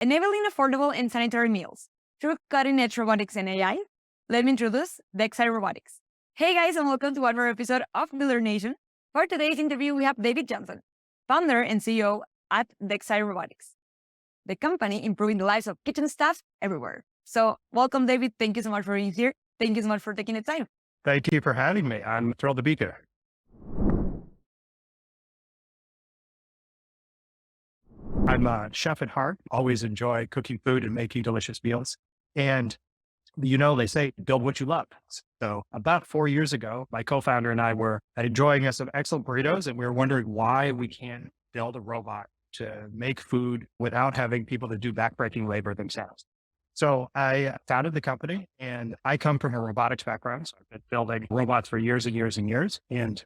enabling affordable and sanitary meals through cutting-edge robotics and AI. Let me introduce Dexai Robotics. Hey guys, and welcome to another episode of Builder Nation. For today's interview, we have David Johnson, founder and CEO at Dexai Robotics, the company improving the lives of kitchen staff everywhere. So welcome, David. Thank you so much for being here. Thank you so much for taking the time. Thank you for having me. I'm thrilled to be here. I'm a chef at heart, always enjoy cooking food and making delicious meals. And they say build what you love. So about 4 years ago, my co-founder and I were enjoying some excellent burritos, and we were wondering why we can't build a robot to make food without having people to do backbreaking labor themselves. So I founded the company, and I come from a robotics background. So I've been building robots for years and years and years. And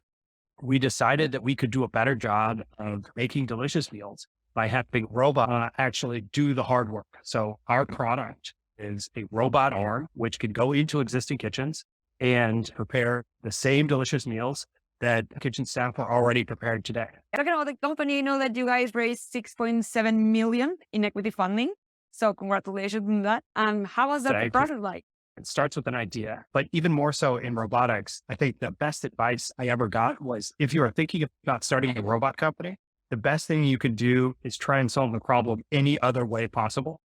we decided that we could do a better job of making delicious meals by having robot actually do the hard work. So our product is a robot arm, which can go into existing kitchens and prepare the same delicious meals that kitchen staff are already preparing today. Talking about the company, I know that you guys raised $6.7 million in equity funding. So congratulations on that. How was that process like? It starts with an idea, but even more so in robotics, I think the best advice I ever got was if you are thinking about starting a robot company, the best thing you can do is try and solve the problem any other way possible.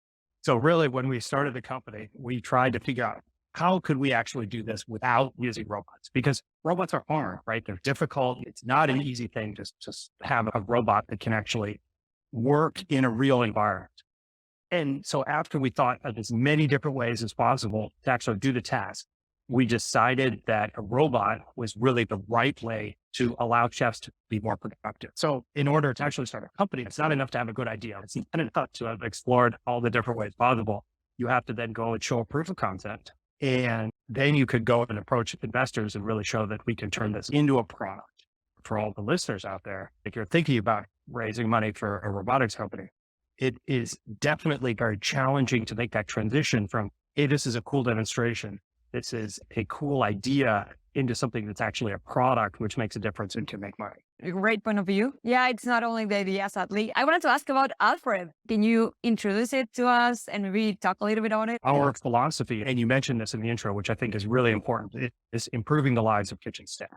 So really, when we started the company, we tried to figure out how could we actually do this without using robots? Because robots are hard, right? They're difficult. It's not an easy thing to just have a robot that can actually work in a real environment. And so after we thought of as many different ways as possible to actually do the task, we decided that a robot was really the right way to allow chefs to be more productive. So in order to actually start a company, it's not enough to have a good idea. It's not enough to have explored all the different ways possible. You have to then go and show a proof of concept. And then you could go and approach investors and really show that we can turn this into a product. For all the listeners out there, if you're thinking about raising money for a robotics company, it is definitely very challenging to make that transition from, hey, this is a cool demonstration. This is a cool idea into something that's actually a product, which makes a difference and can make money. A great point of view. Yeah, it's not only the idea, sadly. I wanted to ask about Alfred. Can you introduce it to us and maybe talk a little bit about it? Our philosophy, and you mentioned this in the intro, which I think is really important, it is improving the lives of kitchen staff.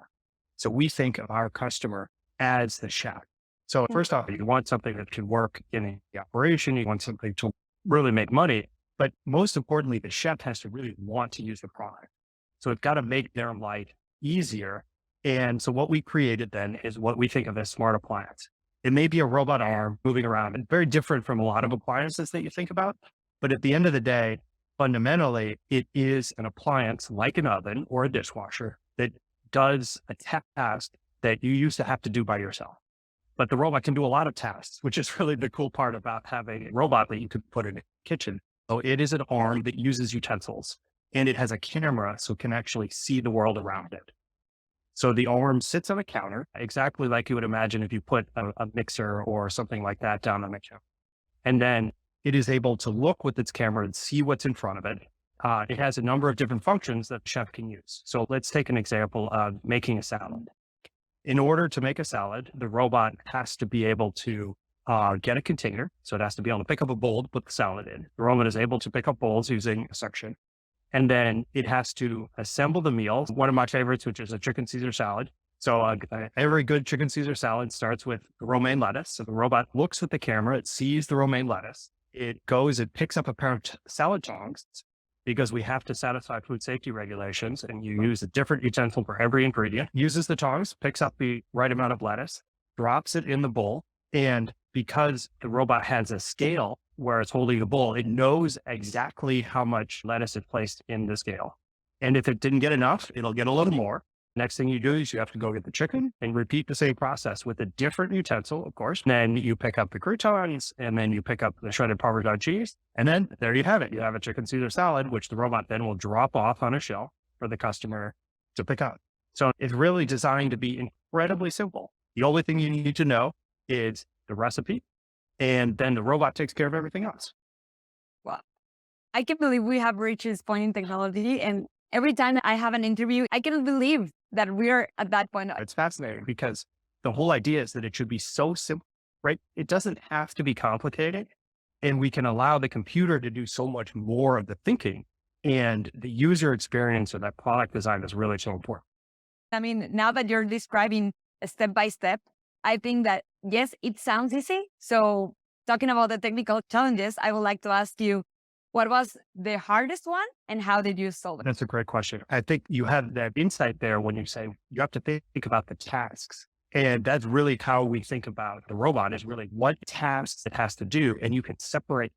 So we think of our customer as the chef. So first off, you want something that can work in the operation. You want something to really make money. But most importantly, the chef has to really want to use the product. So it's got to make their life easier. And so what we created then is what we think of as smart appliance. It may be a robot arm moving around and very different from a lot of appliances that you think about. But at the end of the day, fundamentally, it is an appliance like an oven or a dishwasher that does a task that you used to have to do by yourself. But the robot can do a lot of tasks, which is really the cool part about having a robot that you could put in a kitchen. So it is an arm that uses utensils, and it has a camera so it can actually see the world around it. So the arm sits on a counter, exactly like you would imagine if you put a mixer or something like that down on the counter. And then it is able to look with its camera and see what's in front of it. It has a number of different functions that the chef can use. So let's take an example of making a salad. In order to make a salad, the robot has to be able to get a container. So it has to be able to pick up a bowl to put the salad in. The robot is able to pick up bowls using a suction. And then it has to assemble the meal. One of my favorites, which is a chicken Caesar salad. So every good chicken Caesar salad starts with romaine lettuce. So the robot looks at the camera, it sees the romaine lettuce. It goes and picks up a pair of salad tongs because we have to satisfy food safety regulations. And you use a different utensil for every ingredient. Uses the tongs, picks up the right amount of lettuce, drops it in the bowl. And because the robot has a scale where it's holding the bowl, it knows exactly how much lettuce it placed in the scale. And if it didn't get enough, it'll get a little more. Next thing you do is you have to go get the chicken and repeat the same process with a different utensil, of course. Then you pick up the croutons, and then you pick up the shredded Parmesan cheese. And then there you have it. You have a chicken Caesar salad, which the robot then will drop off on a shelf for the customer to pick up. So it's really designed to be incredibly simple. The only thing you need to know is the recipe, and then the robot takes care of everything else. Wow. I can't believe we have reached this point in technology. And every time I have an interview, I cannot believe that we're at that point. It's fascinating because the whole idea is that it should be so simple, right? It doesn't have to be complicated. And we can allow the computer to do so much more of the thinking, and the user experience or that product design is really so important. I mean, now that you're describing step by step, I think that yes, it sounds easy. So talking about the technical challenges, I would like to ask you, what was the hardest one and how did you solve it? That's a great question. I think you have that insight there when you say you have to think about the tasks. And that's really how we think about the robot, is really what tasks it has to do. And you can separate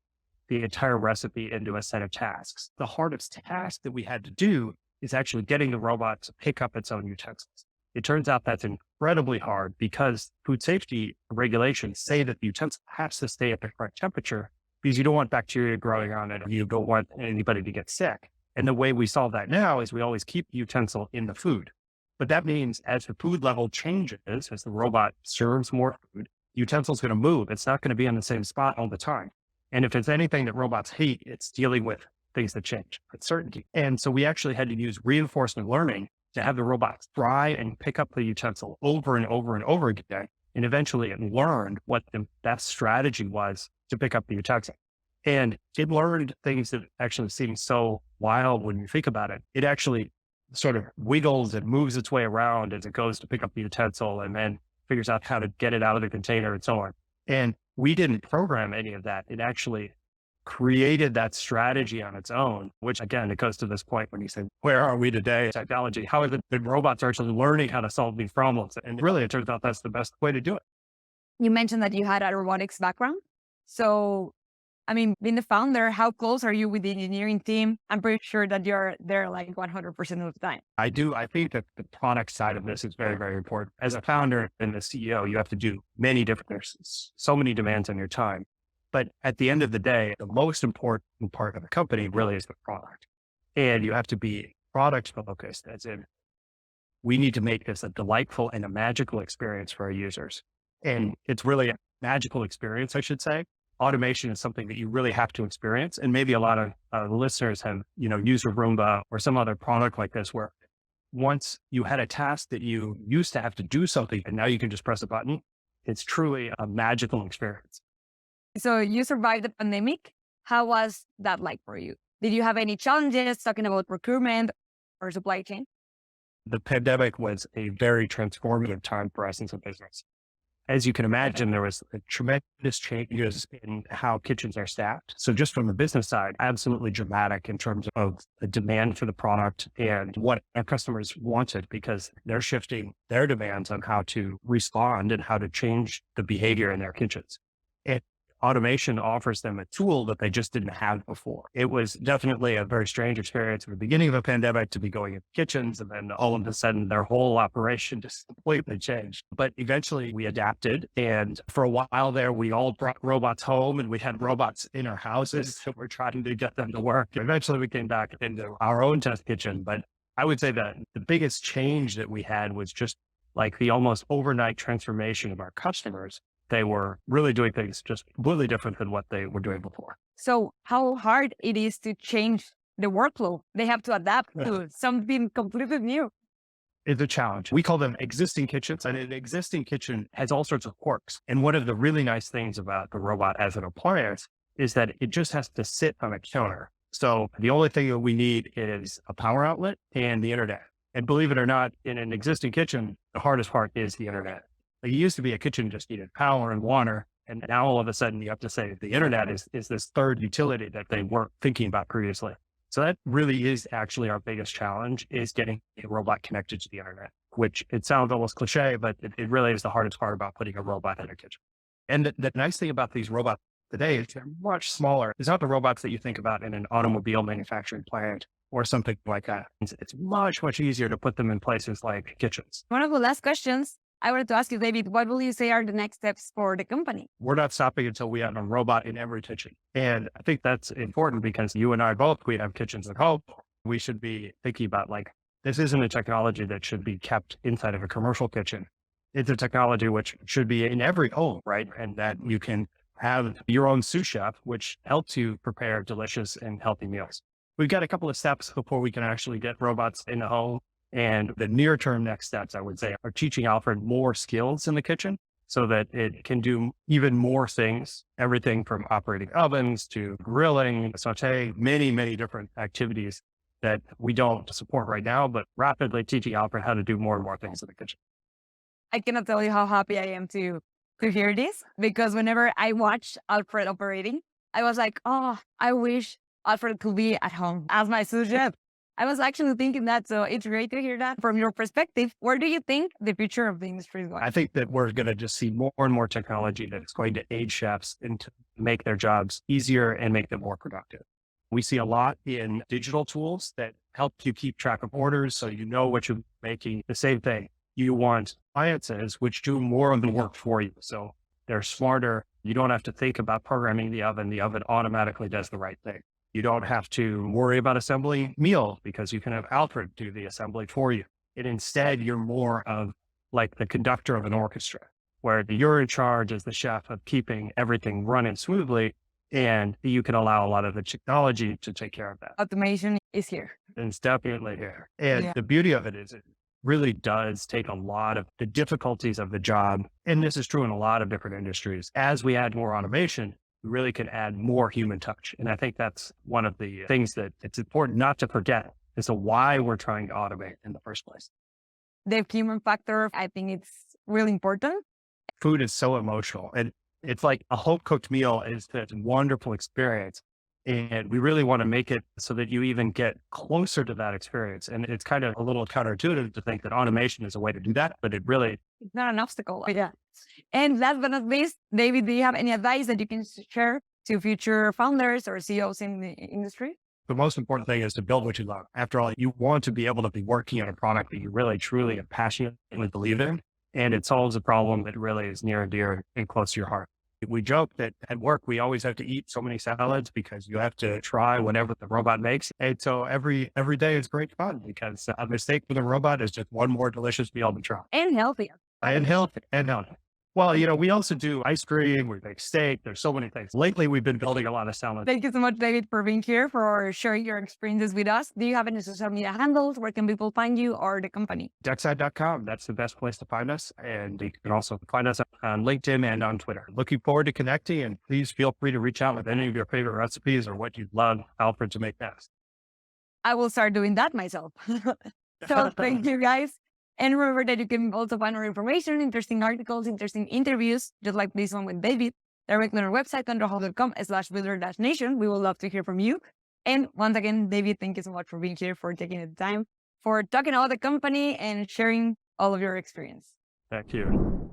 the entire recipe into a set of tasks. The hardest task that we had to do is actually getting the robot to pick up its own utensils. It turns out that's incredibly hard because food safety regulations say that the utensil has to stay at the correct temperature because you don't want bacteria growing on it, or you don't want anybody to get sick. And the way we solve that now is we always keep the utensil in the food. But that means as the food level changes, as the robot serves more food, the utensil is going to move. It's not going to be in the same spot all the time. And if it's anything that robots hate, it's dealing with things that change, uncertainty. And so we actually had to use reinforcement learning to have the robots try and pick up the utensil over and over and over again. And eventually it learned what the best strategy was to pick up the utensil. And it learned things that actually seem so wild when you think about it. It actually sort of wiggles and moves its way around as it goes to pick up the utensil, and then figures out how to get it out of the container and so on. And we didn't program any of that. It actually created that strategy on its own, which again, it goes to this point when you say, where are we today? Technology, how is it that robots are actually learning how to solve these problems? And really, it turns out that's the best way to do it. You mentioned that you had a robotics background. So, I mean, being the founder, how close are you with the engineering team? I'm pretty sure that you're there like 100% of the time. I do. I think that the product side of this is very, very important. As a founder and the CEO, you have to do many different, there's so many demands on your time. But at the end of the day, the most important part of the company really is the product. And you have to be product focused, as in, we need to make this a delightful and a magical experience for our users. And it's really a magical experience, I should say. Automation is something that you really have to experience. And maybe a lot of listeners have, used a Roomba or some other product like this, where once you had a task that you used to have to do something, and now you can just press a button. It's truly a magical experience. So you survived the pandemic. How was that like for you? Did you have any challenges talking about procurement or supply chain? The pandemic was a very transformative time for us as a business. As you can imagine, there was tremendous changes in how kitchens are staffed. So just from the business side, absolutely dramatic in terms of the demand for the product and what our customers wanted, because they're shifting their demands on how to respond and how to change the behavior in their kitchens. And automation offers them a tool that they just didn't have before. It was definitely a very strange experience at the beginning of the pandemic to be going into kitchens, and then all of a sudden their whole operation just completely changed. But eventually we adapted, and for a while there, we all brought robots home, and we had robots in our houses that we're trying to get them to work. Eventually we came back into our own test kitchen. But I would say that the biggest change that we had was just like the almost overnight transformation of our customers. They were really doing things just completely different than what they were doing before. So how hard it is to change the workflow? They have to adapt to something completely new. It's a challenge. We call them existing kitchens, and an existing kitchen has all sorts of quirks. And one of the really nice things about the robot as an appliance is that it just has to sit on a counter. So the only thing that we need is a power outlet and the internet. And believe it or not, in an existing kitchen, the hardest part is the internet. Like, it used to be a kitchen just needed power and water. And now all of a sudden you have to say the internet is this third utility that they weren't thinking about previously. So that really is actually our biggest challenge, is getting a robot connected to the internet, which it sounds almost cliche, but it really is the hardest part about putting a robot in a kitchen. And the nice thing about these robots today is they're much smaller. It's not the robots that you think about in an automobile manufacturing plant or something like that. It's much, much easier to put them in places like kitchens. One of the last questions I wanted to ask you, David, what will you say are the next steps for the company? We're not stopping until we have a robot in every kitchen. And I think that's important because you and I both, we have kitchens at home. We should be thinking about, like, this isn't a technology that should be kept inside of a commercial kitchen. It's a technology which should be in every home, right? And that you can have your own sous-chef, which helps you prepare delicious and healthy meals. We've got a couple of steps before we can actually get robots in the home. And the near-term next steps, I would say, are teaching Alfred more skills in the kitchen. so that it can do even more things, everything from operating ovens to grilling, saute, many, many different activities that we don't support right now, but rapidly teaching Alfred how to do more and more things in the kitchen. I cannot tell you how happy I am to hear this, because whenever I watch Alfred operating, I was like, oh, I wish Alfred could be at home as my sous-chef. I was actually thinking that. So it's great to hear that from your perspective. Where do you think the future of the industry is going? I think that we're going to just see more and more technology that's going to aid chefs and to make their jobs easier and make them more productive. We see a lot in digital tools that help you keep track of orders so you know what you're making. The same thing. You want appliances which do more of the work for you. So they're smarter. You don't have to think about programming the oven. The oven automatically does the right thing. You don't have to worry about assembling meals because you can have Alfred do the assembly for you. And instead, you're more of like the conductor of an orchestra, where you're in charge as the chef of keeping everything running smoothly. And you can allow a lot of the technology to take care of that. Automation is here. And it's definitely here. And the beauty of it is it really does take a lot of the difficulties of the job. And this is true in a lot of different industries. As we add more automation, we really can add more human touch. And I think that's one of the things that it's important not to forget as to why we're trying to automate in the first place. The human factor, I think it's really important. Food is so emotional, and it's like a home cooked meal is that wonderful experience. And we really want to make it so that you even get closer to that experience. And it's kind of a little counterintuitive to think that automation is a way to do that, but it's not an obstacle. Yeah. And last but not least, David, do you have any advice that you can share to future founders or CEOs in the industry? The most important thing is to build what you love. After all, you want to be able to be working on a product that you really, truly and passionately believe in. And it solves a problem that really is near and dear and close to your heart. We joke that at work, we always have to eat so many salads because you have to try whatever the robot makes. And so every day is great fun because a mistake with a robot is just one more delicious meal to try. And healthy. And healthy. Well, we also do ice cream, we make steak. There's so many things. Lately, we've been building a lot of salads. Thank you so much, David, for being here, for sharing your experiences with us. Do you have any social media handles? Where can people find you or the company? Dexai.com. That's the best place to find us. And you can also find us on LinkedIn and on Twitter. Looking forward to connecting, and please feel free to reach out with any of your favorite recipes or what you'd love Alfred to make next. I will start doing that myself. So thank you, guys. And remember that you can also find more information, interesting articles, interesting interviews, just like this one with David, directly on our website, ControlHub.com/builder-nation. We would love to hear from you. And once again, David, thank you so much for being here, for taking the time, for talking about the company and sharing all of your experience. Thank you.